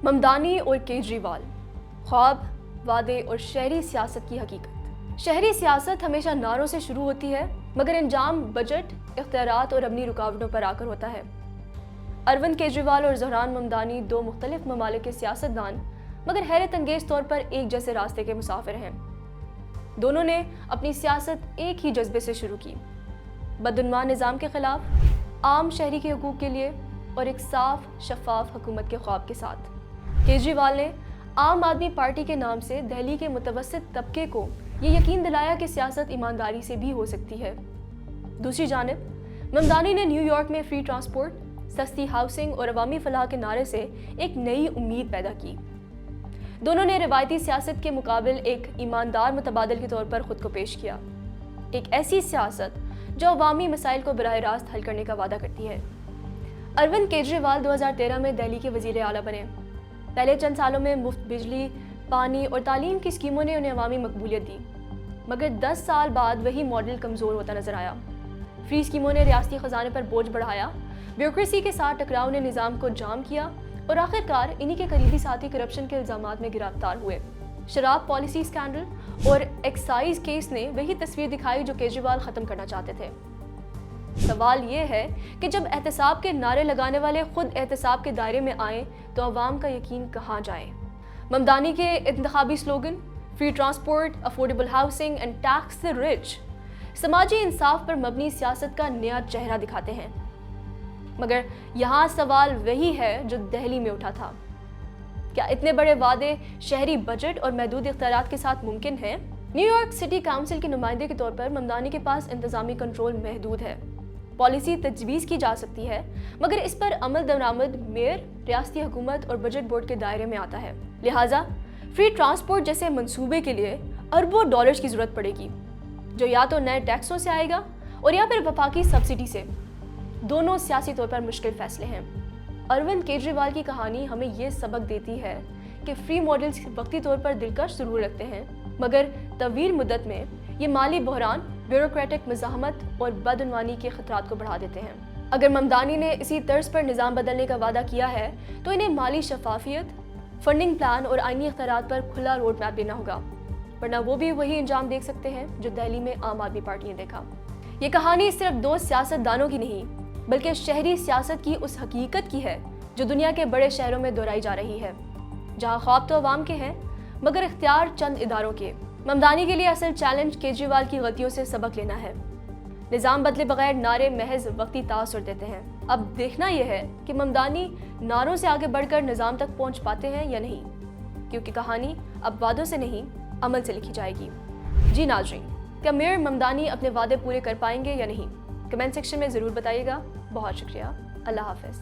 ममदानी और केजरीवाल, ख्वाब, वादे और शहरी सियासत की हकीकत। शहरी सियासत हमेशा नारों से शुरू होती है, मगर अंजाम बजट, इख्तियारात और अपनी रुकावटों पर आकर होता है। अरविंद केजरीवाल और ज़हरान ममदानी दो मुख्तलिफ ममालिक के सियासतदान, मगर हैरत अंगेज तौर पर एक जैसे रास्ते के मुसाफिर हैं। दोनों ने अपनी सियासत एक ही जज्बे से शुरू की, बदउनवान निज़ाम के खिलाफ, आम शहरी के हकूक़ के लिए और एक साफ शफाफ हुकूमत के ख्वाब के साथ। केजरीवाल ने आम आदमी पार्टी के नाम से दिल्ली के मुतवस्सित तबके को ये यकीन दिलाया कि सियासत ईमानदारी से भी हो सकती है। दूसरी जानिब ममदानी ने न्यूयॉर्क में फ्री ट्रांसपोर्ट, सस्ती हाउसिंग और अवामी फलाह के नारे से एक नई उम्मीद पैदा की। दोनों ने रिवायती सियासत के मुकाबिल एक ईमानदार मुतबादिल के तौर पर खुद को पेश किया, एक ऐसी सियासत जो अवामी मसाइल को बराह रास्त हल करने का वादा करती है। अरविंद केजरीवाल 2013 में दिल्ली के वज़ीर आला बने। पहले चंद सालों में मुफ्त बिजली, पानी और तालीम की स्कीमों ने उन्हें अवामी मकबूलियत दी, मगर 10 साल बाद वही मॉडल कमज़ोर होता नजर आया। फ्री स्कीमों ने रियासती ख़जाने पर बोझ बढ़ाया, ब्यूरोक्रेसी के साथ टकराव ने निज़ाम को जाम किया और आखिरकार इन्हीं के करीबी साथी करप्शन के इल्ज़ामात में गिरफ्तार हुए। शराब पॉलिसी स्कैंडल और एक्साइज केस ने वही तस्वीर दिखाई जो केजरीवाल ख़त्म करना चाहते थे। सवाल ये है कि जब एहतसाब के नारे लगाने वाले खुद एहतसाब के दायरे में आए तो अवाम का यकीन कहाँ जाए। ममदानी के इंतखाबी slogan free transport, affordable housing and tax the rich समाजी इंसाफ पर मबनी सियासत का नया चेहरा दिखाते हैं, मगर यहाँ सवाल वही है जो दिल्ली में उठा था। क्या इतने बड़े वादे शहरी बजट और महदूद इख्तियारात के साथ मुमकिन हैं? न्यूयॉर्क सिटी काउंसिल के नुमाइंदे के तौर पर ममदानी के पास इंतजामी कंट्रोल महदूद है। पॉलिसी तजवीज़ की जा सकती है, मगर इस पर अमल दरामद मेयर, रियासती हुकूमत और बजट बोर्ड के दायरे में आता है। लिहाजा फ्री ट्रांसपोर्ट जैसे मंसूबे के लिए अरबों डॉलर्स की ज़रूरत पड़ेगी, जो या तो नए टैक्सों से आएगा और या फिर वफाकी सब्सिडी से। दोनों सियासी तौर पर मुश्किल फैसले हैं। अरविंद केजरीवाल की कहानी हमें ये सबक देती है कि फ्री मॉडल्स वक्ती तौर पर दिलकश ज़रूर लगते हैं, मगर तवील मुद्दत में ये माली बहरान, ब्यूरोक्रेटिक मज़ाहमत और बदउनवानी के खतरात को बढ़ा देते हैं। अगर ममदानी ने इसी तर्ज पर निज़ाम बदलने का वादा किया है तो इन्हें माली शफाफियत, फंडिंग प्लान और आइनी इख्तियारात पर खुला रोड मैप देना होगा, वरना वो भी वही अंजाम देख सकते हैं जो दिल्ली में आम आदमी पार्टी ने देखा। ये कहानी सिर्फ दो सियासतदानों की नहीं, बल्कि शहरी सियासत की उस हकीकत की है जो दुनिया के बड़े शहरों में दोहराई जा रही है, जहाँ ख्वाब तो अवाम के हैं मगर इख्तियार चंद इदारों के। ममदानी के लिए असल चैलेंज केजरीवाल की गलतियों से सबक लेना है। निज़ाम बदले बगैर नारे महज वक्ती तासुर देते हैं। अब देखना यह है कि ममदानी नारों से आगे बढ़कर निज़ाम तक पहुँच पाते हैं या नहीं, क्योंकि कहानी अब वादों से नहीं अमल से लिखी जाएगी। जी नाज़रीन, क्या मेयर ममदानी अपने वादे पूरे कर पाएंगे या नहीं? कमेंट सेक्शन में ज़रूर बताइएगा। बहुत शुक्रिया। अल्लाह हाफ़िज़।